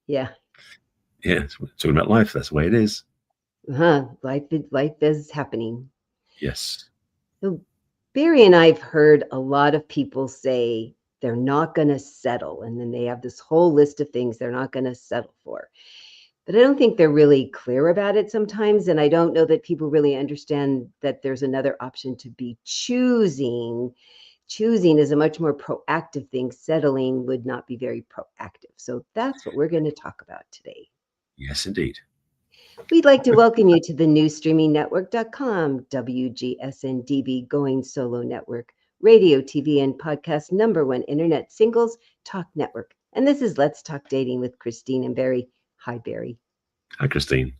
Yeah. Yeah, we're talking about life. That's the way it is. Life is happening. Yes. So Barry and I've heard a lot of people say they're not going to settle. And then they have this whole list of things they're not going to settle for. But I don't think they're really clear about it sometimes. And I don't know that people really understand that there's another option to be choosing. Choosing is a much more proactive thing. Settling would not be very proactive. So that's what we're going to talk about today. Yes, indeed. We'd like to welcome you to the new streamingnetwork.com, WGSN-DB Going Solo Network, radio, TV, and podcast #1 internet singles talk network. And this is Let's Talk Dating with Christine and Barry. Hi, Barry. Hi, Christine.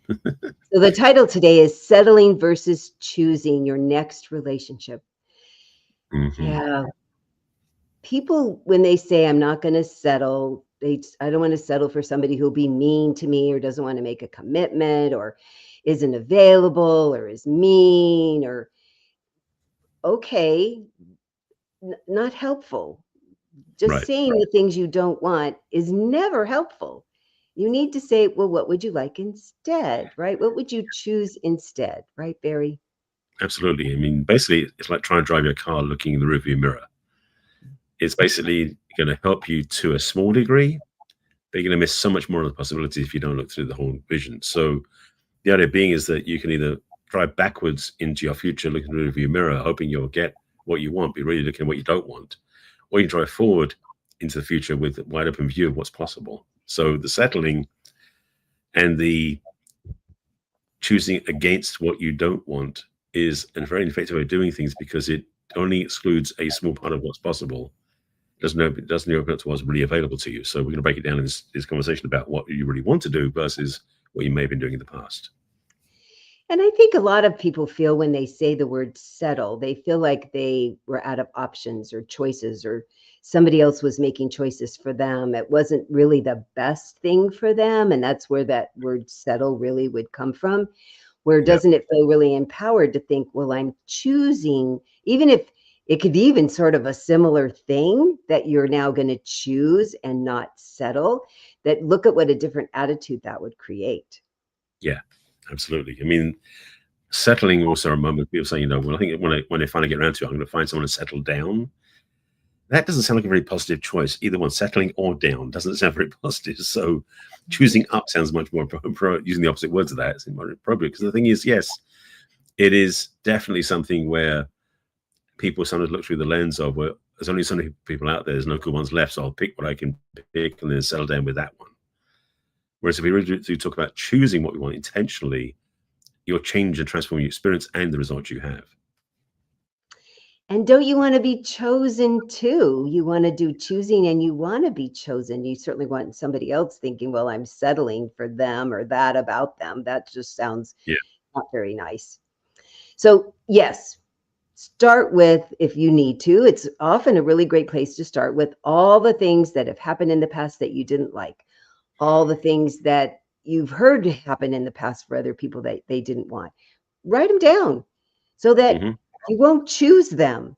So the title today is Settling versus Choosing Your Next Relationship. Mm-hmm. Yeah. People, when they say, I'm not going to settle, I don't want to settle for somebody who'll be mean to me or doesn't want to make a commitment or isn't available or is mean or okay, not helpful. Just saying the things you don't want is never helpful. You need to say, well, what would you like instead, right? What would you choose instead, right, Barry? Absolutely. I mean, basically, it's like trying to drive your car looking in the rearview mirror. It's basically going to help you to a small degree, but you're going to miss so much more of the possibilities if you don't look through the whole vision. So the idea being is that you can either drive backwards into your future, looking in the rearview mirror, hoping you'll get what you want, but really looking at what you don't want, or you drive forward into the future with a wide open view of what's possible. So the settling and the choosing against what you don't want is a very effective way of doing things because it only excludes a small part of what's possible. It doesn't open up to what's really available to you. So we're going to break it down in this conversation about what you really want to do versus what you may have been doing in the past. And I think a lot of people feel when they say the word settle, they feel like they were out of options or choices or somebody else was making choices for them. It wasn't really the best thing for them. And that's where that word settle really would come from. Where doesn't it feel really empowered to think, well, I'm choosing, even if it could be even sort of a similar thing that you're now going to choose and not settle, that look at what a different attitude that would create. Yeah, absolutely. I mean, settling also a moment people say, well, I think when I finally get around to it, I'm going to find someone to settle down. That doesn't sound like a very positive choice. Either one, settling or down, doesn't sound very positive. So choosing up sounds much more using the opposite words of that. It's more appropriate because the thing is, yes, it is definitely something where people sometimes look through the lens of, well, there's only so many people out there. There's no good ones left, so I'll pick what I can pick and then settle down with that one. Whereas if we really do talk about choosing what we want intentionally, you'll change and transform your experience and the results you have. And don't you want to be chosen too? You want to do choosing and you want to be chosen. You certainly want somebody else thinking, well, I'm settling for them or that about them. That just sounds not very nice. So yes, start with, if you need to, it's often a really great place to start with all the things that have happened in the past that you didn't like, all the things that you've heard happen in the past for other people that they didn't want. Write them down so that you won't choose them,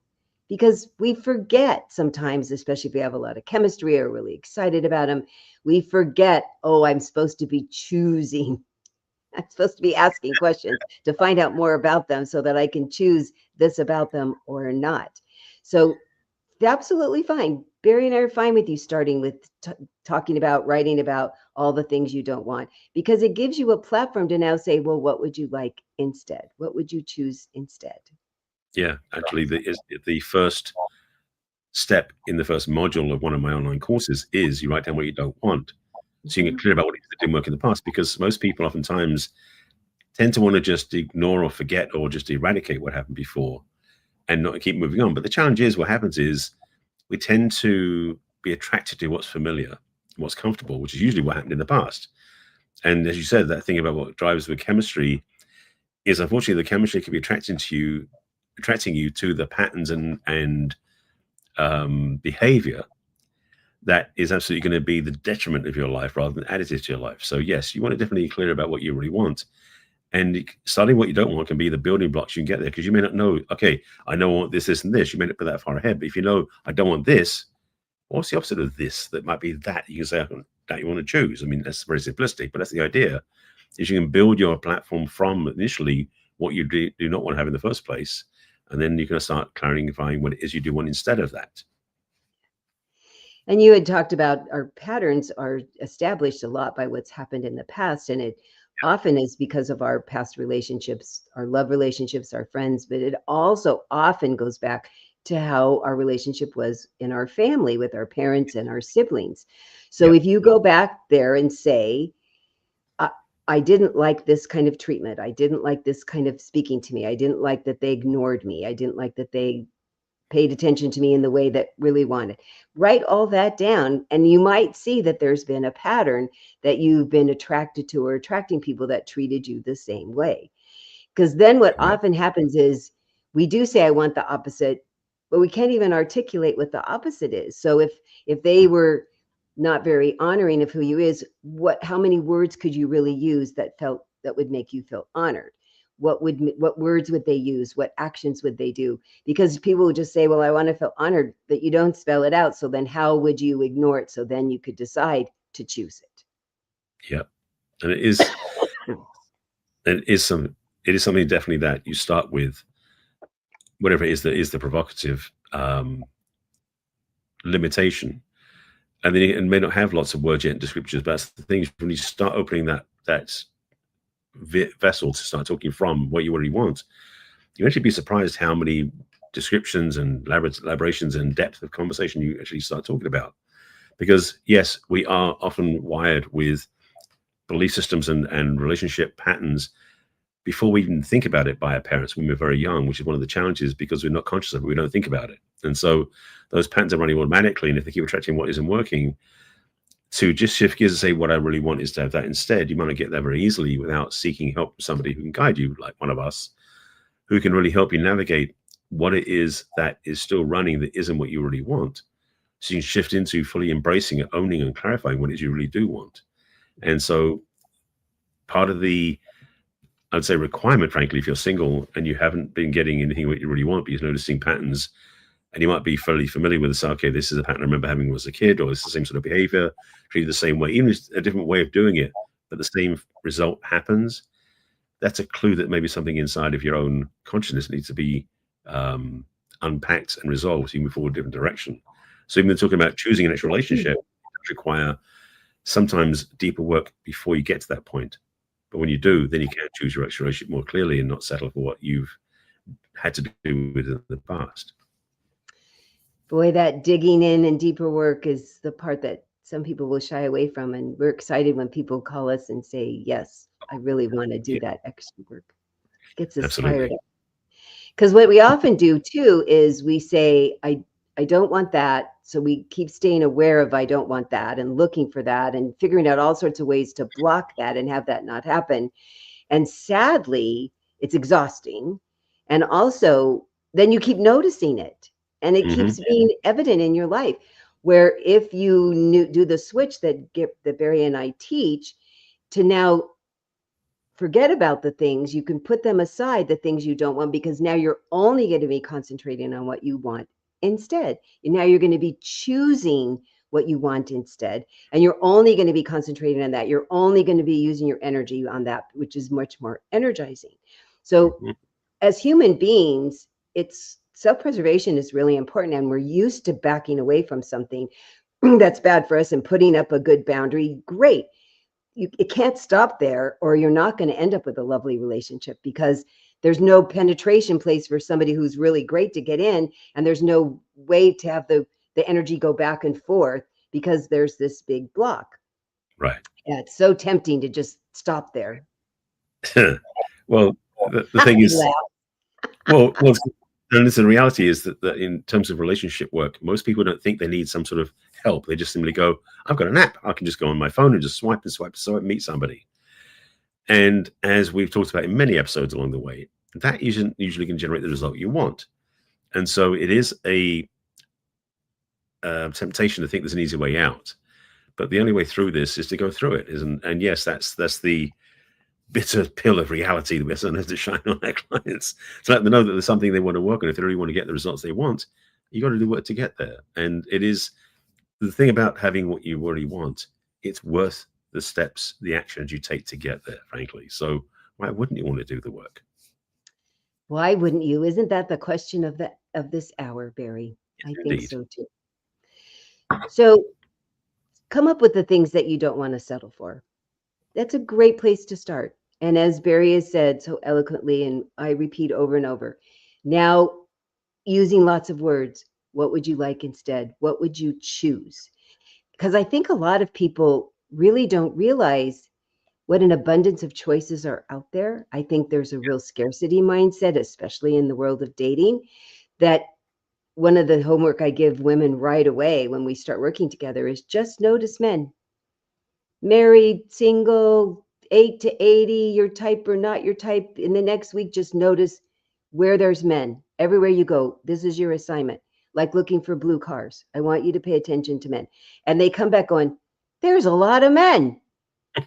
because we forget sometimes, especially if we have a lot of chemistry or really excited about them, we forget, oh, I'm supposed to be choosing. I'm supposed to be asking questions to find out more about them so that I can choose this about them or not. So absolutely fine. Barry and I are fine with you starting with talking about, writing about all the things you don't want, because it gives you a platform to now say, well, what would you like instead? What would you choose instead? Yeah, actually, the first step in the first module of one of my online courses is you write down what you don't want. So you can get clear about what didn't work in the past, because most people oftentimes tend to want to just ignore or forget or just eradicate what happened before and not keep moving on. But the challenge is, what happens is we tend to be attracted to what's familiar, what's comfortable, which is usually what happened in the past. And as you said, that thing about what drives with chemistry is, unfortunately, the chemistry can be attracting you to the patterns and behavior that is absolutely going to be the detriment of your life rather than additive to your life. So yes, you want to definitely be clear about what you really want. And starting what you don't want can be the building blocks you can get there, because you may not know, okay, I know I want this, this, and this. You may not be that far ahead, but if you know, I don't want this, what's the opposite of this that might be that? You can say, that you want to choose. I mean, that's very simplistic, but that's the idea, is you can build your platform from initially what you do not want to have in the first place. And then you can start clarifying what it is you do want instead of that. And you had talked about our patterns are established a lot by what's happened in the past. And it often is because of our past relationships, our love relationships, our friends, but it also often goes back to how our relationship was in our family with our parents and our siblings. So Yeah. if you go back there and say, I didn't like this kind of treatment. I didn't like this kind of speaking to me. I didn't like that they ignored me. I didn't like that they paid attention to me in the way that really wanted. Write all that down, and you might see that there's been a pattern that you've been attracted to or attracting people that treated you the same way. Because then what Right. often happens is we do say, I want the opposite, but we can't even articulate what the opposite is. So if they were not very honoring of who you is, how many words could you really use that would make you feel honored? What words would they use? What actions would they do? Because people would just say, well, I want to feel honored, but you don't spell it out. So then how would you ignore it? So then you could decide to choose it. Yeah. And it is something definitely that you start with whatever it is that is the provocative limitation. And then it may not have lots of words yet and descriptors, but that's the thing, when you start opening that vessel to start talking from what you already want, you actually be surprised how many descriptions and elaborations and depth of conversation you actually start talking about. Because yes, we are often wired with belief systems and relationship patterns before we even think about it by our parents when we're very young, which is one of the challenges, because we're not conscious of it, we don't think about it. And so those patterns are running automatically, and if they keep attracting what isn't working, to just shift gears and say, what I really want is to have that instead, you might not get there very easily without seeking help from somebody who can guide you, like one of us, who can really help you navigate what it is that is still running that isn't what you really want. So you can shift into fully embracing it, owning and clarifying what it is you really do want. And so part of the, I'd say, requirement, frankly, if you're single and you haven't been getting anything what you really want, but you're noticing patterns, and you might be fairly familiar with this, okay, this is a pattern I remember having when I was a kid, or it's the same sort of behavior, treated the same way, even if it's a different way of doing it, but the same result happens. That's a clue that maybe something inside of your own consciousness needs to be unpacked and resolved so you move forward a different direction. So even talking about choosing an actual relationship require sometimes deeper work before you get to that point. But when you do, then you can choose your actual relationship more clearly and not settle for what you've had to do with in the past. Boy, that digging in and deeper work is the part that some people will shy away from. And we're excited when people call us and say, yes, I really want to do Yeah, that extra work. Gets us fired absolutely. up. Because what we often do too is we say, I don't want that. So we keep staying aware of I don't want that and looking for that and figuring out all sorts of ways to block that and have that not happen. And sadly, it's exhausting. And also, then you keep noticing it and it Hmm. keeps being evident in your life. Where if you do the switch that Barry and I teach to now forget about the things, you can put them aside, the things you don't want, because now you're only going to be concentrating on what you want instead. And now you're going to be choosing what you want instead. And you're only going to be concentrating on that. You're only going to be using your energy on that, which is much more energizing. So Hmm. as human beings, it's self-preservation is really important. And we're used to backing away from something that's bad for us and putting up a good boundary. Great. It can't stop there, or you're not going to end up with a lovely relationship, because there's no penetration place for somebody who's really great to get in, and there's no way to have the energy go back and forth because there's this big block. Right. Yeah, it's so tempting to just stop there. Well, the thing You is, laugh. well, and listen, the reality is that in terms of relationship work, most people don't think they need some sort of help. They just simply go, I've got an app. I can just go on my phone and just swipe and swipe and swipe and meet somebody. And as we've talked about in many episodes along the way, that isn't usually going to generate the result you want. And so it is a temptation to think there's an easy way out. But the only way through this is to go through it. And yes, that's the bitter pill of reality that we sometimes have to shine on our clients to let them know that there's something they want to work on. If they really want to get the results they want, you got to do work to get there. And it is the thing about having what you really want it's worth the steps, the actions you take to get there, frankly. So why wouldn't you want to do the work? Why wouldn't you? Isn't that the question of this hour, Barry? I think Indeed. so too. So come up with the things that you don't want to settle for. That's a great place to start. And as Barry has said so eloquently, and I repeat over and over, now using lots of words, what would you like instead? What would you choose? Because I think a lot of people really don't realize what an abundance of choices are out there. I think there's a real scarcity mindset, especially in the world of dating, that one of the homework I give women right away when we start working together is just notice men. Married, single, 8 to 80, your type or not your type. In the next week, just notice where there's men. Everywhere you go, this is your assignment. Like looking for blue cars. I want you to pay attention to men. And they come back going, there's a lot of men.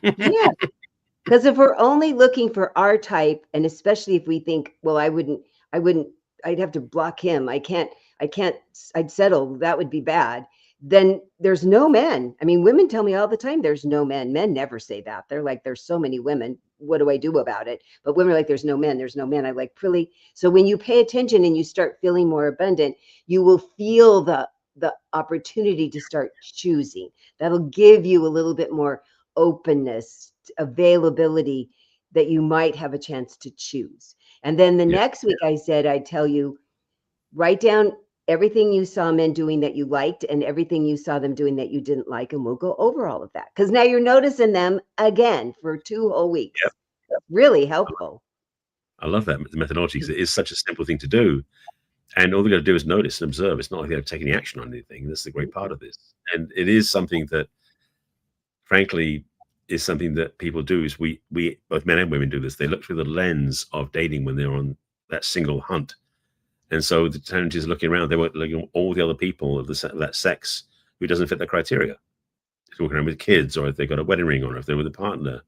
Yeah, because if we're only looking for our type, and especially if we think, well, I wouldn't, I'd have to block him. I can't, I'd settle. That would be bad. Then there's no men. I mean, women tell me all the time, there's no men. Men never say that. They're like, there's so many women. What do I do about it? But women are like, there's no men. There's no men. I like, really. So when you pay attention and you start feeling more abundant, you will feel the opportunity to start choosing. That'll give you a little bit more openness, availability, that you might have a chance to choose. And then the Yeah. next week I said, I'd tell you, write down everything you saw men doing that you liked and everything you saw them doing that you didn't like. And we'll go over all of that. Because now you're noticing them again for 2 whole weeks. Really helpful. I love that methodology because it is such a simple thing to do. And all they got to do is notice and observe. It's not like they have to take any action on anything. That's the great part of this. And it is something that, frankly, is something that people do. Is we both men and women do this. They look through the lens of dating when they're on that single hunt. And so the challenge is looking around. They were looking at all the other people of that sex who doesn't fit the criteria. If they're walking around with kids, or if they've got a wedding ring on, or if they're with a partner,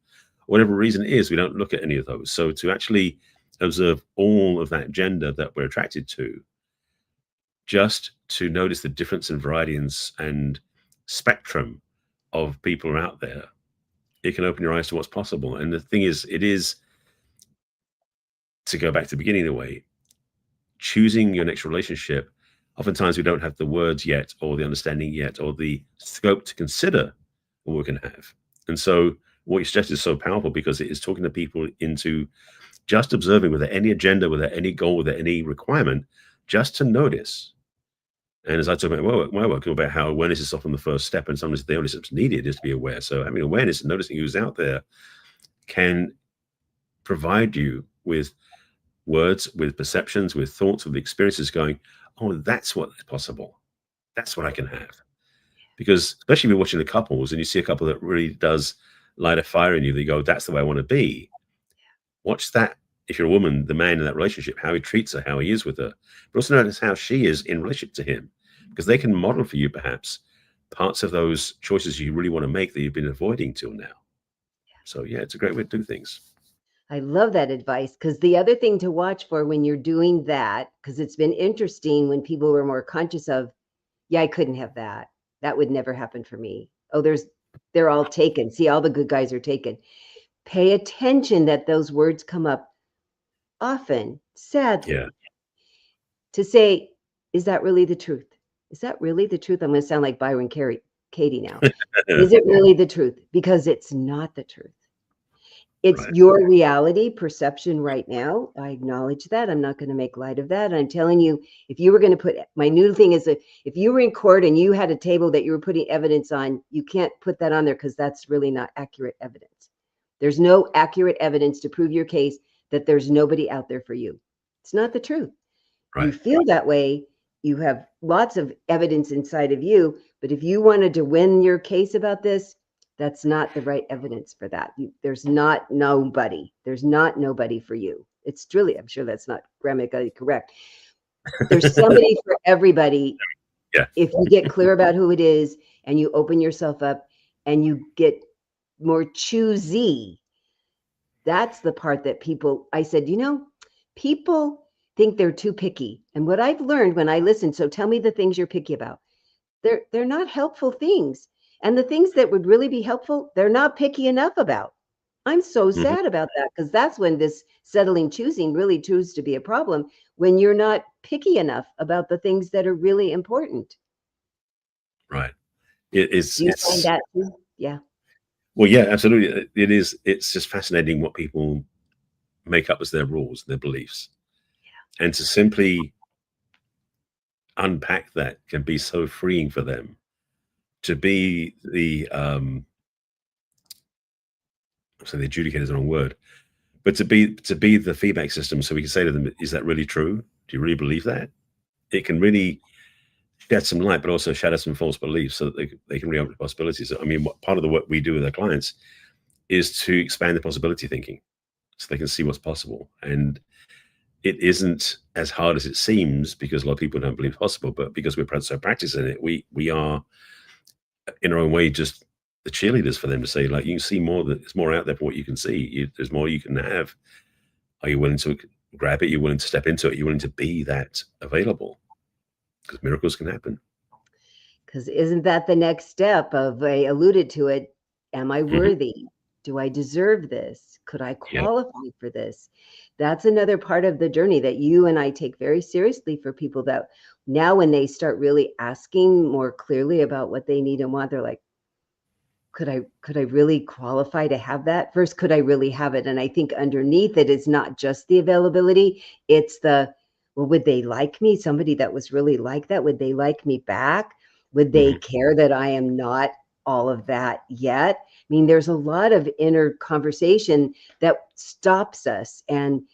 whatever reason it is, we don't look at any of those. So to actually observe all of that gender that we're attracted to, just to notice the difference in variety and spectrum of people are out there, it can open your eyes to what's possible. And the thing is, it is, to go back to the beginning of the way, choosing your next relationship. Oftentimes we don't have the words yet, or the understanding yet, or the scope to consider what we can have. And so what you suggest is so powerful, because it is talking to people into just observing without any agenda, without any goal, without any requirement, just to notice. And as I talk about my work about how awareness is often the first step, and sometimes the only steps needed is to be aware. So having awareness and noticing who's out there can provide you with words, with perceptions, with thoughts, with experiences going, oh, that's what's possible. That's what I can have. Because especially if you're watching the couples and you see a couple that really does light a fire in you, that you go, that's the way I want to be. Watch that. If you're a woman, the man in that relationship, how he treats her, how he is with her, but also notice how she is in relationship to him, because they can model for you perhaps parts of those choices you really want to make that you've been avoiding till now. So yeah, it's a great way to do things. I love that advice, because the other thing to watch for when you're doing that, because it's been interesting when people were more conscious of, yeah, I couldn't have that. That would never happen for me. Oh, they're all taken. See, all the good guys are taken. Pay attention that those words come up often, sadly, Yeah. to say, is that really the truth? Is that really the truth? I'm going to sound like Byron Katie now. Is it really the truth? Because it's not the truth. It's Right. your reality perception right now. I acknowledge that. I'm not going to make light of that. I'm telling you, if you were going to put, my new thing is that if you were in court and you had a table that you were putting evidence on, you can't put that on there, because that's really not accurate evidence. There's no accurate evidence to prove your case that there's nobody out there for you. It's not the truth. You Right. feel that way. You have lots of evidence inside of you. But if you wanted to win your case about this, that's not the right evidence for that. There's not nobody. There's not nobody for you. It's really, I'm sure that's not grammatically correct. There's somebody for everybody. Yeah. If you get clear about who it is and you open yourself up and you get more choosy, that's the part that people, I said, people think they're too picky. And what I've learned when I listen, so tell me the things you're picky about. They're not helpful things. And the things that would really be helpful, they're not picky enough about. I'm so Mhm. sad about that, because that's when this settling choosing really proves to be a problem, when you're not picky enough about the things that are really important. Right. It is, Do you find that too? Yeah. well, yeah, absolutely. It is. It's just fascinating what people make up as their rules, their beliefs, and to simply unpack that can be so freeing for them. To be so the adjudicator is the wrong word, but to be the feedback system, so we can say to them, "Is that really true? Do you really believe that?" It can really shed some light, but also shatter some false beliefs, so that they can reopen possibilities. I mean, what part of the work we do with our clients is to expand the possibility thinking, so they can see what's possible. And it isn't as hard as it seems, because a lot of people don't believe it's possible, but because we're so practiced in it, we are in our own way just the cheerleaders for them, to say, like, you can see more, that there's more out there for what you can see. There's more you can have. Are you willing to grab it? You're willing to step into it? You're willing to be that available? Because miracles can happen. Because isn't that the next step of, I alluded to it, am I Hmm. worthy? Do I deserve this? Could I Yeah. qualify for this? That's another part of the journey that you and I take very seriously, for people that now, when they start really asking more clearly about what they need and want, they're like, could I really qualify to have that? First, could I really have it? And I think underneath it is not just the availability, it's the, well, would they like me? Somebody that was really like that, would they like me back? Would they Hmm. care that I am not all of that yet? I mean, there's a lot of inner conversation that stops us and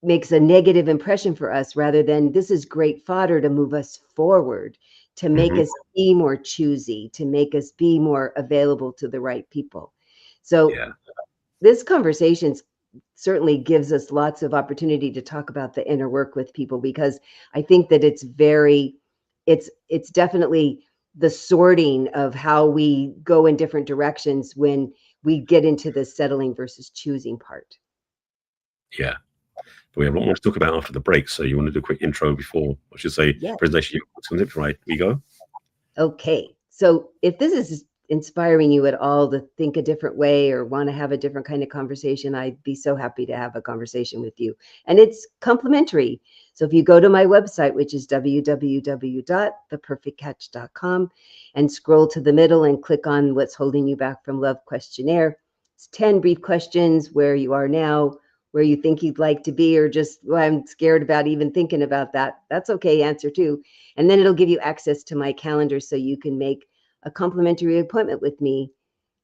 makes a negative impression for us, rather than, this is great fodder to move us forward, to make Hmm. us be more choosy, to make us be more available to the right people. So Yeah. this conversation certainly gives us lots of opportunity to talk about the inner work with people, because I think that it's definitely the sorting of how we go in different directions when we get into the settling versus choosing part. Yeah. But we have a lot more to talk about after the break. So you want to do a quick intro before, I should say, Yeah. presentation? Right, we go. Okay. So if this is inspiring you at all to think a different way or want to have a different kind of conversation, I'd be so happy to have a conversation with you. And it's complimentary. So if you go to my website, which is www.theperfectcatch.com, and scroll to the middle and click on What's Holding You Back from Love questionnaire, it's 10 brief questions: where you are now, where you think you'd like to be, or just, well, I'm scared about even thinking about that. That's okay. Answer too. And then it'll give you access to my calendar, so you can make a complimentary appointment with me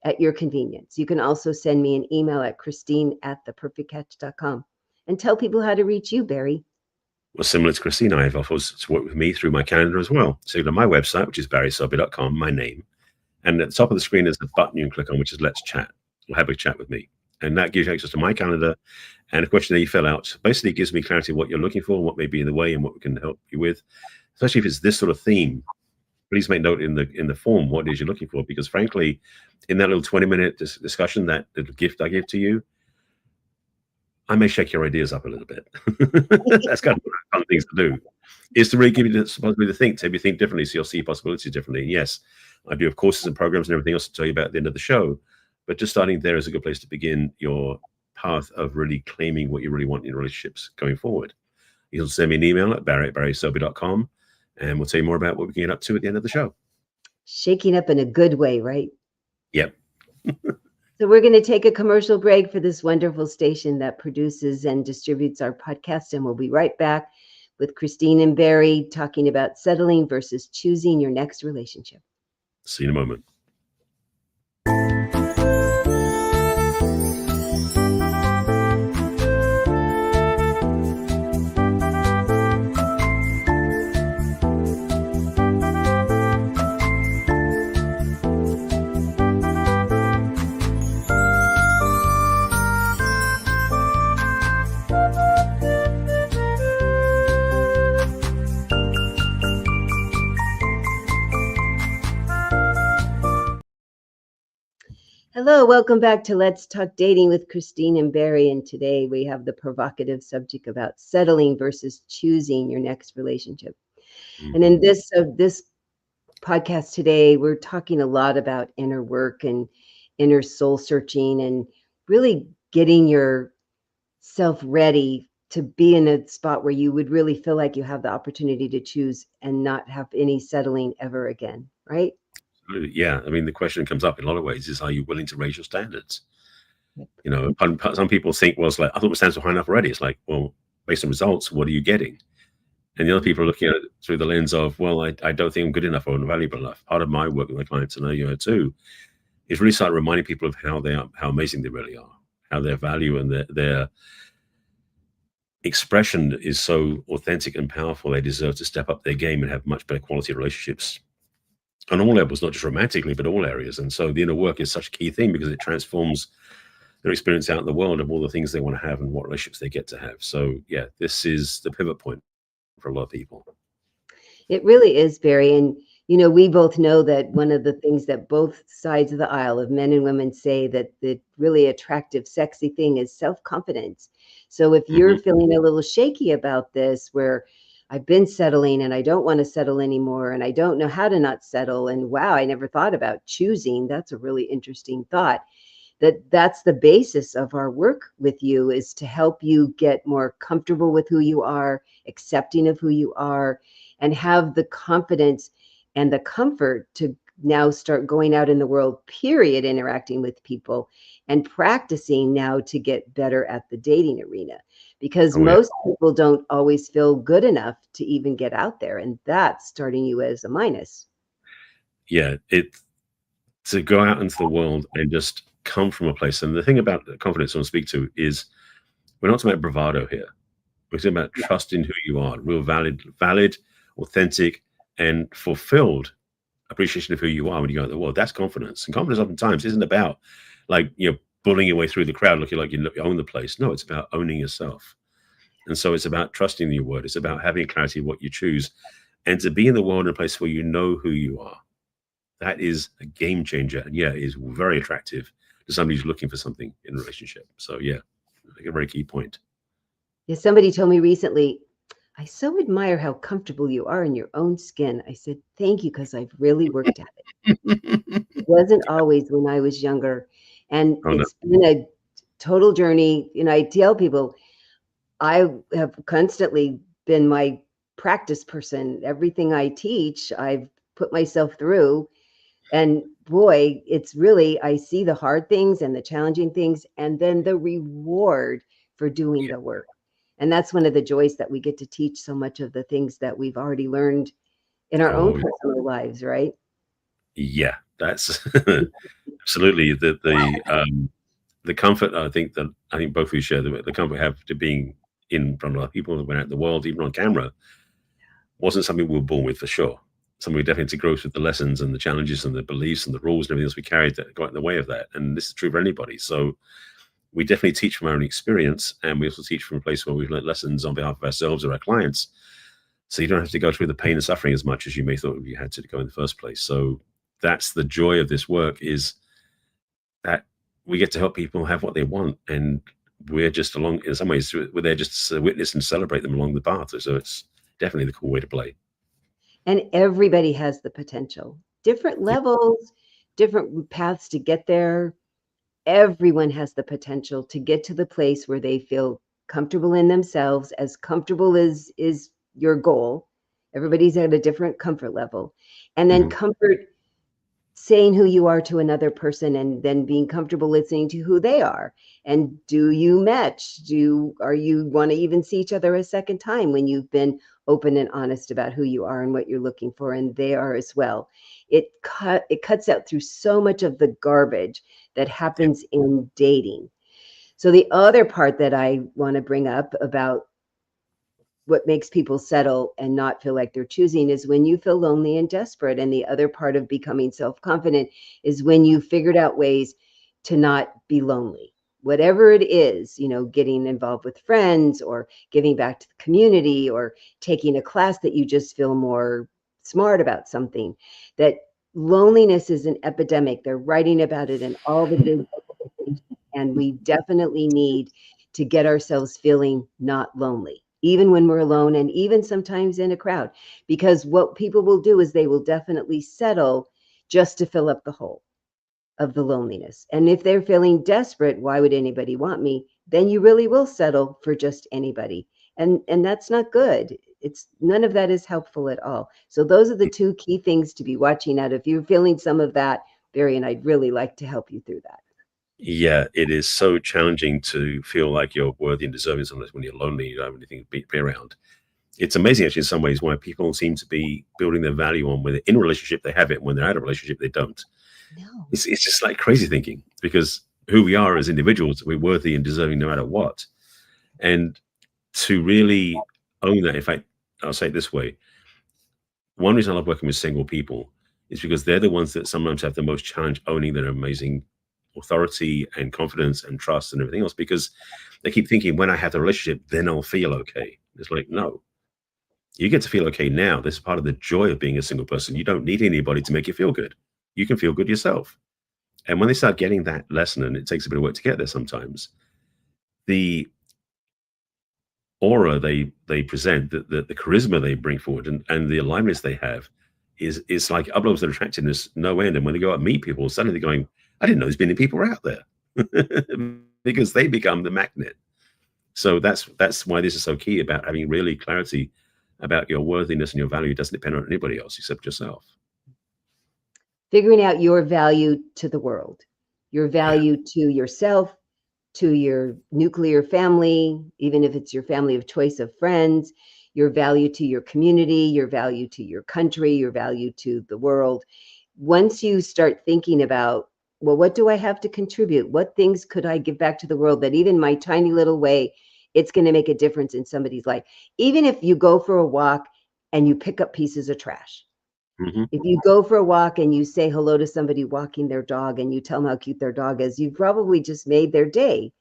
at your convenience. You can also send me an email at christine@theperfectcatch.com and tell people how to reach you, Barry. Well, similar to Christine, I have offers to work with me through my calendar as well. So you go to my website, which is barryselby.com, my name. And at the top of the screen is a button you can click on, which is Let's Chat, or have a chat with me. And that gives you access to my calendar and a questionnaire you fill out. Basically, it gives me clarity of what you're looking for, what may be in the way, and what we can help you with. Especially if it's this sort of theme, please make note in the form what it is you're looking for. Because frankly, in that little 20-minute discussion, that little gift I give to you, I may shake your ideas up a little bit. That's kind of one of the fun things to do, is to really give you the possibility to think, to maybe think differently, so you'll see possibilities differently. And yes, I do have courses and programs and everything else to tell you about at the end of the show, but just starting there is a good place to begin your path of really claiming what you really want in relationships going forward. You can send me an email at barry@barryselby.com, and we'll tell you more about what we can get up to at the end of the show. Shaking up in a good way, right? Yep. So we're going to take a commercial break for this wonderful station that produces and distributes our podcast, and we'll be right back with Christine and Barry talking about settling versus choosing your next relationship. See you in a moment. Hello, welcome back to Let's Talk Dating with Christine and Barry. And today we have the provocative subject about settling versus choosing your next relationship. And in this podcast today, we're talking a lot about inner work and inner soul searching and really getting yourself ready to be in a spot where you would really feel like you have the opportunity to choose and not have any settling ever again, right? Yeah, I mean, the question comes up in a lot of ways is, are you willing to raise your standards? Yep. You know, some people think, well, it's like, I thought my standards were high enough already. It's like, well, based on results, what are you getting? And the other people are looking at it through the lens of, well, I don't think I'm good enough or valuable enough. Part of my work with my clients, and I know you are too, is really start reminding people of how they are, how amazing they really are, how their value and their expression is so authentic and powerful. They deserve to step up their game and have much better quality relationships on all levels, not just romantically, but all areas. And so the inner work is such a key thing because it transforms their experience out in the world of all the things they want to have and what relationships they get to have. So yeah, this is the pivot point for a lot of people. It really is, Barry. And, we both know that one of the things that both sides of the aisle of men and women say that the really attractive, sexy thing is self-confidence. So if you're Mm-hmm. feeling a little shaky about this, where I've been settling and I don't want to settle anymore and I don't know how to not settle, and wow, I never thought about choosing. That's a really interesting thought. That's the basis of our work with you, is to help you get more comfortable with who you are, accepting of who you are, and have the confidence and the comfort to now start going out in the world, period, interacting with people and practicing now to get better at the dating arena, because Oh yeah, most people don't always feel good enough to even get out there, and that's starting you as a minus. yeah. It to go out into the world and just come from a place. And the thing about the confidence I want to speak to is we're not talking about bravado here. We're talking about Yeah. trusting who you are, real valid, authentic, and fulfilled appreciation of who you are when you go out in the world. That's confidence. And confidence oftentimes isn't about like, bullying your way through the crowd, looking like you own the place. No, it's about owning yourself. And so it's about trusting your word. It's about having clarity of what you choose and to be in the world in a place where you know who you are. That is a game changer. And yeah, it is very attractive to somebody who's looking for something in a relationship. So yeah, I think a very key point. Yeah, somebody told me recently, I so admire how comfortable you are in your own skin. I said, thank you, because I've really worked at it. It wasn't always when I was younger. And Oh no. it's been a total journey. I tell people I have constantly been my practice person. Everything I teach, I've put myself through. And boy, it's really, I see the hard things and the challenging things, and then the reward for doing Yeah. the work. And that's one of the joys, that we get to teach so much of the things that we've already learned in our own Oh personal lives, right? yeah. That's absolutely the comfort. I think both of you share the comfort we have to being in front of other people that went out in the world, even on camera, wasn't something we were born with for sure. Something we definitely had to grow through the lessons and the challenges and the beliefs and the rules and everything else we carried that got in the way of that. And this is true for anybody. So we definitely teach from our own experience, and we also teach from a place where we've learned lessons on behalf of ourselves or our clients. So you don't have to go through the pain and suffering as much as you may thought you had to go in the first place. So that's the joy of this work, is that we get to help people have what they want, and we're just along in some ways. We're there just to witness and celebrate them along the path. So it's definitely the cool way to play. And everybody has the potential, different Yeah. levels, different paths to get there. Everyone has the potential to get to the place where they feel comfortable in themselves, as comfortable as is your goal. Everybody's at a different comfort level. And then Mhm. comfort saying who you are to another person, and then being comfortable listening to who they are. And do you match? Are you want to even see each other a second time when you've been open and honest about who you are and what you're looking for, and they are as well? It cuts out through so much of the garbage that Yeah. happens in dating. So the other part that I want to bring up about what makes people settle and not feel like they're choosing is when you feel lonely and desperate. And the other part of becoming self-confident is when you figured out ways to not be lonely. Whatever it is, getting involved with friends, or giving back to the community, or taking a class that you just feel more smart about something. That loneliness is an epidemic. They're writing about it in all the big publications, and we definitely need to get ourselves feeling not lonely. even when we're alone and even sometimes in a crowd. Because what people will do is they will definitely settle just to fill up the hole of the loneliness. And if they're feeling desperate, why would anybody want me? Then you really will settle for just anybody. And that's not good. It's none of that is helpful at all. So those are the two key things to be watching out. If you're feeling some of that, Barry, and I'd really like to help you through that. Yeah, it is so challenging to feel like you're worthy and deserving sometimes when you're lonely, you don't have anything to be around. It's amazing actually in some ways why people seem to be building their value on when they're in a relationship, they have it. When they're out of a relationship, they don't. No. It's just like crazy thinking because who we are as individuals, we're worthy and deserving no matter what. And to really own that, in fact, I'll say it this way. One reason I love working with single people is because they're the ones that sometimes have the most challenge owning their amazing authority and confidence and trust and everything else because they keep thinking when I have the relationship, then I'll feel okay. It's like, no, you get to feel okay now. This is part of the joy of being a single person. You don't need anybody to make you feel good. You can feel good yourself. And when they start getting that lesson, and it takes a bit of work to get there sometimes, the aura they present, the charisma they bring forward, and the aliveness they have is like uploads their attractiveness no end. And when they go out and meet people, suddenly they're going, I didn't know there's many people out there because they become the magnet. So that's why this is so key about having really clarity about your worthiness and your value doesn't depend on anybody else except yourself. Figuring out your value to the world, your Yeah. value to yourself, to your nuclear family, even if it's your family of choice of friends, your value to your community, your value to your country, your value to the world. Once you start thinking about, well, what do I have to contribute? What things could I give back to the world that even my tiny little way, it's going to make a difference in somebody's life? Even if you go for a walk and you pick up pieces of trash, Hmm. if you go for a walk and you say hello to somebody walking their dog and you tell them how cute their dog is, you've probably just made their day.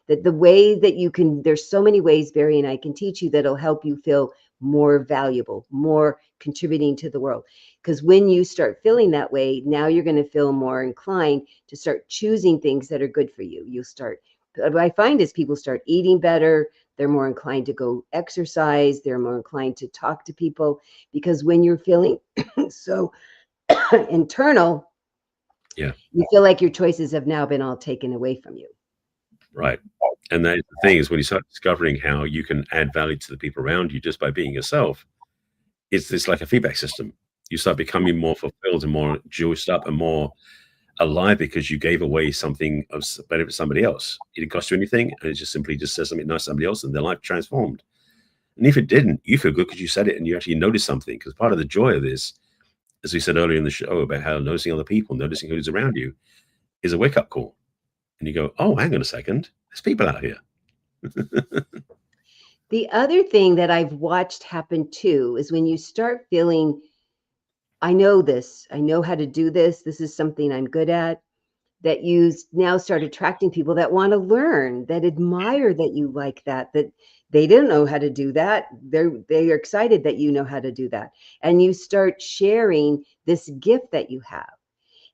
That the way that you can, there's so many ways Barry and I can teach you that'll help you feel more valuable, more contributing to the world. Because when you start feeling that way, now you're going to feel more inclined to start choosing things that are good for you. You'll start, what I find is people start eating better. They're more inclined to go exercise. They're more inclined to talk to people because when you're feeling so internal, Yeah. you feel like your choices have now been all taken away from you. Right. And that is the thing is when you start discovering how you can add value to the people around you just by being yourself, it's like a feedback system. You start becoming more fulfilled and more juiced up and more alive because you gave away something of benefit to somebody else. It didn't cost you anything, and it just simply just says something nice to somebody else, and their life transformed. And if it didn't, you feel good because you said it and you actually noticed something. Because part of the joy of this, as we said earlier in the show about how noticing other people, noticing who's around you, is a wake up call. And you go, oh, hang on a second, there's people out here. The other thing that I've watched happen too is when you start feeling, I know this, I know how to do this is something I'm good at, that you now start attracting people that want to learn, that admire that you like that they didn't know how to do that. They're excited that you know how to do that. And you start sharing this gift that you have.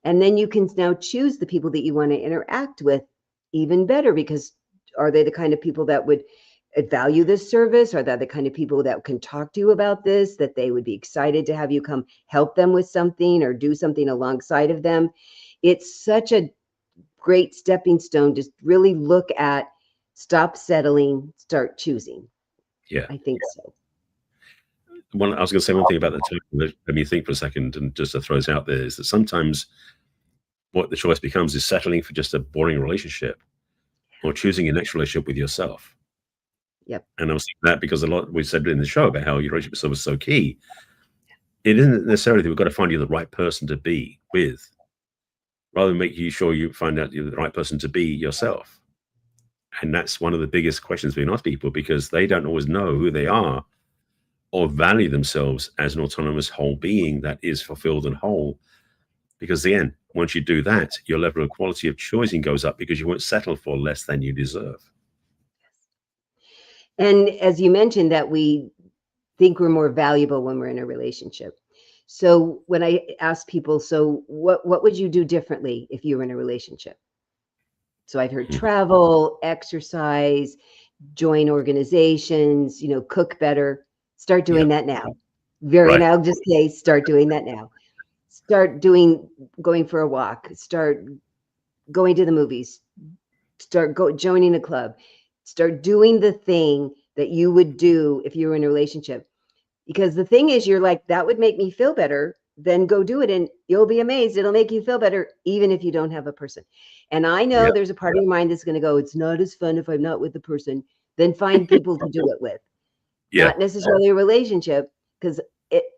And then you can now choose the people that you want to interact with even better because are they the kind of people that would value this service? Are they the kind of people that can talk to you about this, that they would be excited to have you come help them with something or do something alongside of them? It's such a great stepping stone to really look at, stop settling, start choosing. Yeah. I think so. I was going to say one thing about the title. Let me think for a second, and just to throw this out there is that sometimes what the choice becomes is settling for just a boring relationship or choosing your next relationship with yourself. Yep. And I was thinking that because a lot we said in the show about how your relationship was so key. It isn't necessarily that we've got to find you the right person to be with, rather than make you sure you find out you're the right person to be yourself. And that's one of the biggest questions being asked people because they don't always know who they are or value themselves as an autonomous whole being that is fulfilled and whole. Because again, once you do that, your level of quality of choosing goes up because you won't settle for less than you deserve. And as you mentioned, that we think we're more valuable when we're in a relationship. So when I ask people, so what would you do differently if you were in a relationship? So I've heard Mhm. travel, exercise, join organizations, cook better. Start Yeah. doing that now. And Right. I'll just say, start doing that now. Start going for a walk. Start going to the movies. Start joining a club. Start doing the thing that you would do if you were in a relationship. Because the thing is, you're like, that would make me feel better. Then go do it, and you'll be amazed. It'll make you feel better, even if you don't have a person. And I know Yeah. there's a part of your mind that's going to go, it's not as fun if I'm not with the person. Then find people to do it with, Yeah. not necessarily a relationship. Because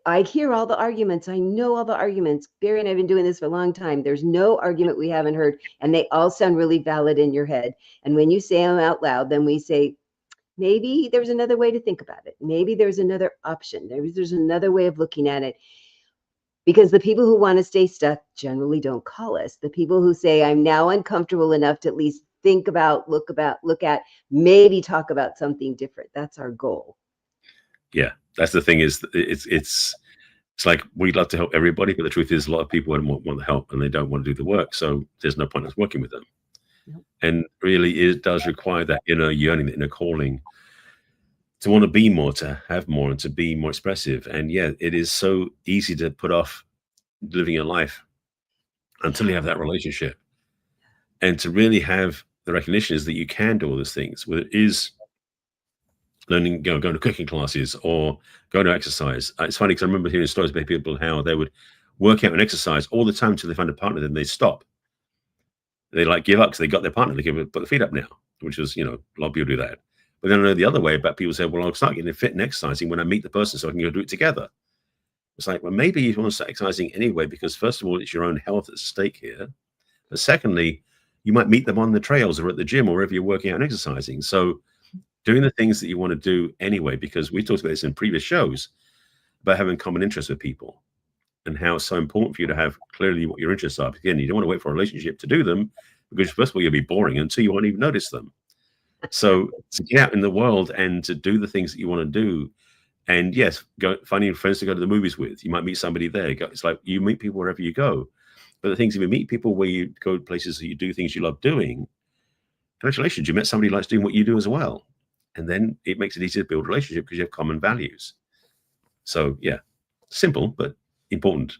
I hear all the arguments. I know all the arguments. Barry and I've been doing this for a long time. There's no argument we haven't heard, and they all sound really valid in your head. And when you say them out loud, then we say, maybe there's another way to think about it. Maybe there's another option. Maybe there's another way of looking at it. Because the people who want to stay stuck generally don't call us. The people who say, I'm now uncomfortable enough to at least think about, look at, maybe talk about something different. That's our goal. Yeah. That's the thing, is it's like we'd love to help everybody, but the truth is a lot of people don't want the help and they don't want to do the work. So there's no point in us working with them. Nope. And really, it does require that inner yearning, the inner calling to want to be more, to have more, and to be more expressive. And yeah, it is so easy to put off living your life until you have that relationship. And to really have the recognition is that you can do all those things, whether it is learning, going to cooking classes or going to exercise. It's funny because I remember hearing stories about people how they would work out and exercise all the time until they find a partner, then they stop. They like give up because they got their partner. They put the feet up now, which is, a lot of people do that. But then I know the other way about people say, well, I'll start getting fit and exercising when I meet the person so I can go do it together. It's like, well, maybe you want to start exercising anyway, because first of all, it's your own health at stake here. But secondly, you might meet them on the trails or at the gym or wherever you're working out and exercising. So doing the things that you want to do anyway, because we talked about this in previous shows about having common interests with people and how it's so important for you to have clearly what your interests are. Again, you don't want to wait for a relationship to do them, because first of all, you'll be boring until you won't even notice them. So to get out in the world and to do the things that you want to do, and yes, go finding friends to go to the movies with. You might meet somebody there. It's like you meet people wherever you go. But the things, if you meet people where you go to places that you do things you love doing, congratulations, you met somebody who likes doing what you do as well. And then it makes it easier to build a relationship because you have common values. So yeah, simple but important.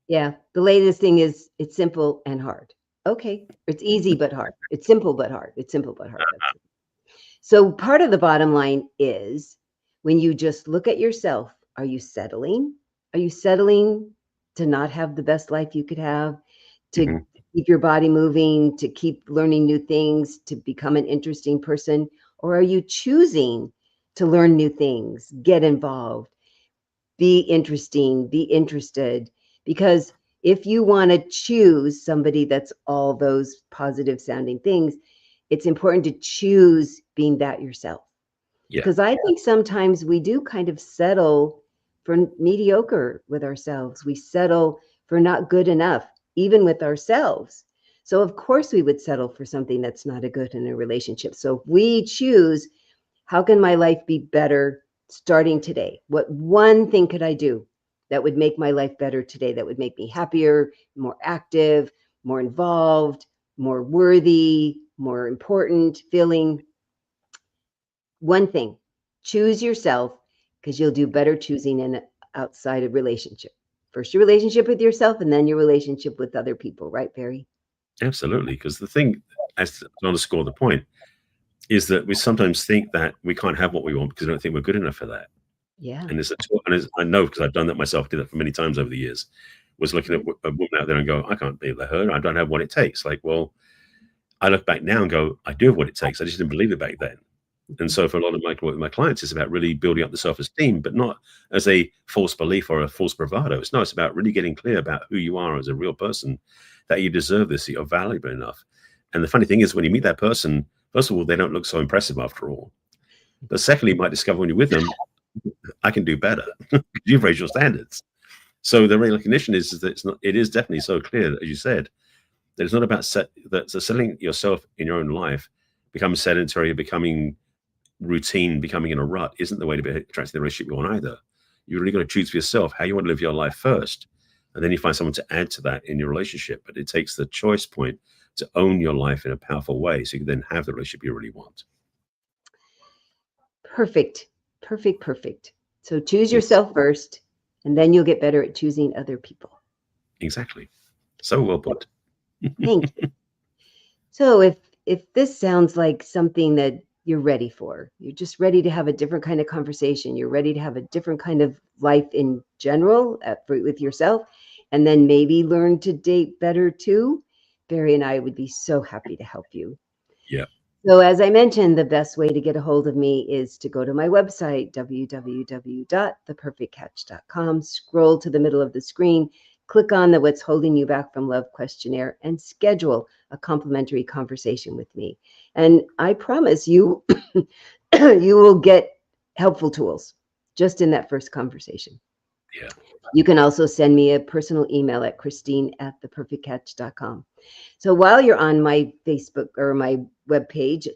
Yeah. The latest thing is, it's simple and hard. Okay. It's easy but hard. It's simple but hard. It's simple but hard. So part of the bottom line is, when you just look at yourself, are you settling? Are you settling to not have the best life you could have, to keep your body moving, to keep learning new things, to become an interesting person? Or are you choosing to learn new things, get involved, be interesting, be interested? Because if you want to choose somebody that's all those positive sounding things, it's important to choose being that yourself. Yeah. Because I think sometimes we do kind of settle for mediocre with ourselves. We settle for not good enough, even with ourselves. So of course we would settle for something that's not a good in a relationship. So if we choose, how can my life be better starting today? What one thing could I do that would make my life better today, that would make me happier, more active, more involved, more worthy, more important feeling? One thing, choose yourself, because you'll do better choosing in outside a relationship. First your relationship with yourself, and then your relationship with other people, right, Barry? Absolutely. Because the thing, as to underscore the point, is that we sometimes think that we can't have what we want because we don't think we're good enough for that. Yeah. And I know, because I've done that myself, did that for many times over the years, was looking at a woman out there and go, I can't be like her. I don't have what it takes. Like, well, I look back now and go, I do have what it takes. I just didn't believe it back then. And so for a lot of my clients, it's about really building up the self-esteem, but not as a false belief or a false bravado. It's about really getting clear about who you are as a real person, that you deserve this, that you're valuable enough. And the funny thing is, when you meet that person, first of all, they don't look so impressive after all. But secondly, you might discover when you're with them, I can do better. You've raised your standards. So the recognition is that it is definitely so clear that, as you said, that it's not about settling yourself in your own life, becoming sedentary, becoming routine, becoming in a rut isn't the way to be attracted to the relationship you want either. You're really got to choose for yourself how you want to live your life first. And then you find someone to add to that in your relationship. But it takes the choice point to own your life in a powerful way so you can then have the relationship you really want. Perfect. Perfect. Perfect. So choose Yes, yourself first, and then you'll get better at choosing other people. exactly. So well put. Thank you. So if this sounds like something that you're ready for, you're just ready to have a different kind of conversation, you're ready to have a different kind of life in general with yourself, and then maybe learn to date better too, Barry and I would be so happy to help you. Yeah. So, as I mentioned, the best way to get a hold of me is to go to my website, www.theperfectcatch.com, scroll to the middle of the screen, click on the What's Holding You Back from Love questionnaire, and schedule a complimentary conversation with me. And I promise you, you will get helpful tools just in that first conversation. Yeah. You can also send me a personal email at christine@theperfectcatch.com. So while you're on my Facebook or my webpage,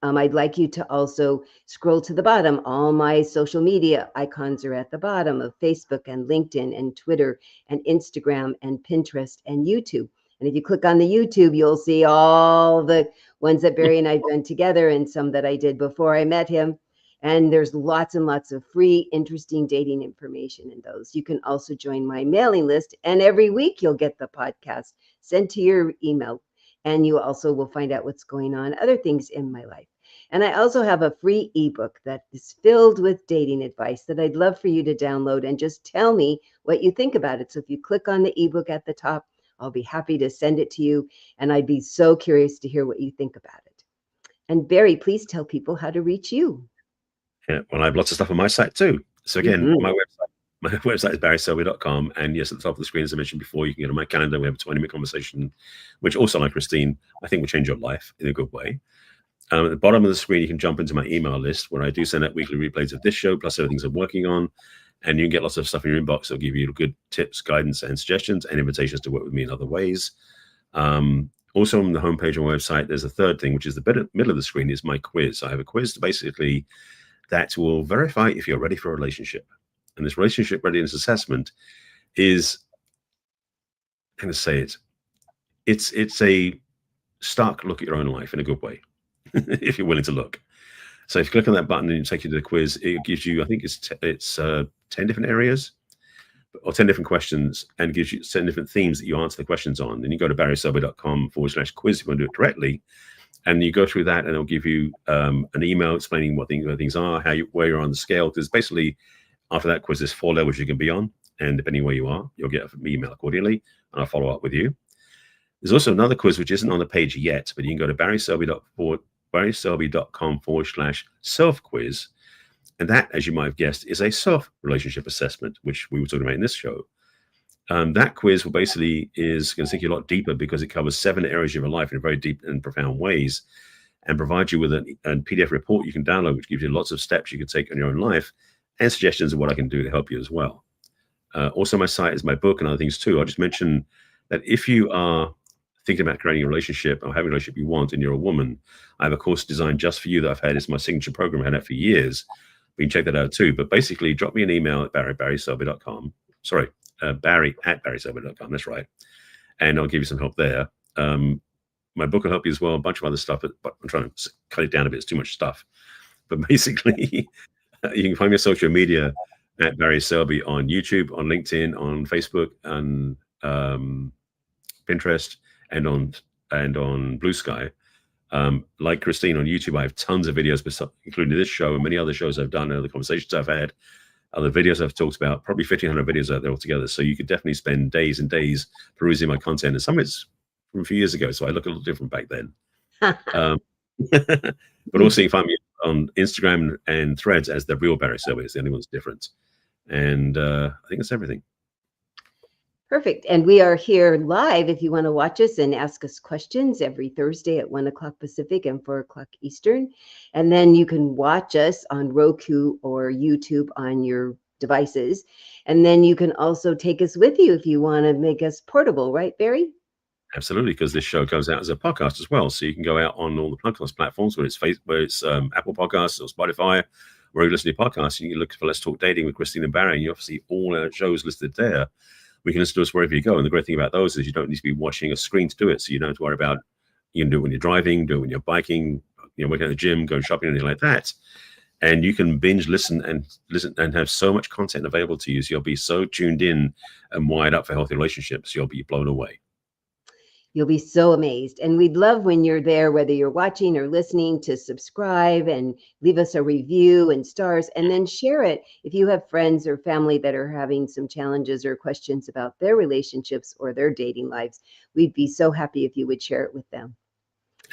I'd like you to also scroll to the bottom. All my social media icons are at the bottom of Facebook and LinkedIn and Twitter and Instagram and Pinterest and YouTube. And if you click on the YouTube, you'll see all the ones that Barry and I've done together and some that I did before I met him. And there's lots and lots of free, interesting dating information in those. You can also join my mailing list, and every week you'll get the podcast sent to your email. And you also will find out what's going on, other things in my life. And I also have a free ebook that is filled with dating advice that I'd love for you to download and just tell me what you think about it. So if you click on the ebook at the top, I'll be happy to send it to you. And I'd be so curious to hear what you think about it. And Barry, please tell people how to reach you. Yeah. Well, I have lots of stuff on my site too. So again, Mhm. my website is barryselby.com. And yes, at the top of the screen, as I mentioned before, you can go to my calendar. We have a 20-minute conversation, which also, like Christine, I think will change your life in a good way. At the bottom of the screen, you can jump into my email list where I do send out weekly replays of this show, plus other things I'm working on. And you can get lots of stuff in your inbox that'll give you good tips, guidance, and suggestions, and invitations to work with me in other ways. Also on the homepage of my website, there's a third thing, which is the middle of the screen is my quiz. I have a quiz basically that will verify if you're ready for a relationship. And this relationship readiness assessment is, I'm going to say it's a stark look at your own life in a good way, if you're willing to look. So if you click on that button and you take you to the quiz, it gives you, I think it's 10 different areas or 10 different questions, and gives you 10 different themes that you answer the questions on. Then you go to barryselby.com/quiz if you want to do it directly. And you go through that, and it'll give you an email explaining what things are, where you're on the scale. Because basically, after that quiz, there's 4 levels you can be on, and depending where you are, you'll get an email accordingly, and I'll follow up with you. There's also another quiz which isn't on the page yet, but you can go to barryselby.com/self-quiz, and that, as you might have guessed, is a self-relationship assessment, which we were talking about in this show. That quiz is going to take you a lot deeper because it covers 7 areas of your life in very deep and profound ways, and provides you with a PDF report you can download, which gives you lots of steps you can take in your own life and suggestions of what I can do to help you as well. Also, my site is my book and other things too. I'll just mention that if you are thinking about creating a relationship or having a relationship you want and you're a woman, I have a course designed just for you that I've had. It's my signature program. I've had it for years. You can check that out too. But basically, drop me an email at barry@barryselby.com. Sorry, barry@barryselby.com. That's right. And I'll give you some help there. My book will help you as well. A bunch of other stuff, but I'm trying to cut it down a bit. It's too much stuff. But basically, you can find me on social media at Barry Selby on YouTube, on LinkedIn, on Facebook, and Pinterest, and on Blue Sky. Like Christine on YouTube, I have tons of videos, including this show and many other shows I've done, and other conversations I've had, other videos I've talked about, probably 1,500 videos out there altogether. So you could definitely spend days and days perusing my content. And some of it's from a few years ago, so I look a little different back then. But also you can find me on Instagram and Threads as the real Barry Selby. It's the only one's different. And I think that's everything. Perfect. And we are here live if you want to watch us and ask us questions every Thursday at 1 o'clock Pacific and 4 o'clock Eastern. And then you can watch us on Roku or YouTube on your devices. And then you can also take us with you if you want to make us portable, right, Barry? Absolutely, because this show goes out as a podcast as well. So you can go out on all the podcast platforms, whether it's Apple Podcasts or Spotify, where you listen to podcasts, and you look for Let's Talk Dating with Christine and Barry, and you obviously all our shows listed there. We can listen to us wherever you go. And the great thing about those is you don't need to be watching a screen to do it. So you don't have to worry about, you can do it when you're driving, do it when you're biking, working at the gym, going shopping, anything like that. and you can binge listen and have so much content available to you. So you'll be so tuned in and wired up for healthy relationships. You'll be blown away. You'll be so amazed. And we'd love when you're there, whether you're watching or listening, to subscribe and leave us a review and stars, and then share it if you have friends or family that are having some challenges or questions about their relationships or their dating lives. We'd be so happy if you would share it with them.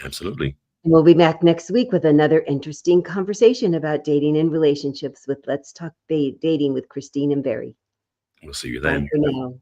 Absolutely. And we'll be back next week with another interesting conversation about dating and relationships with Let's Talk Dating with Christine and Barry. We'll see you Bye then. for now.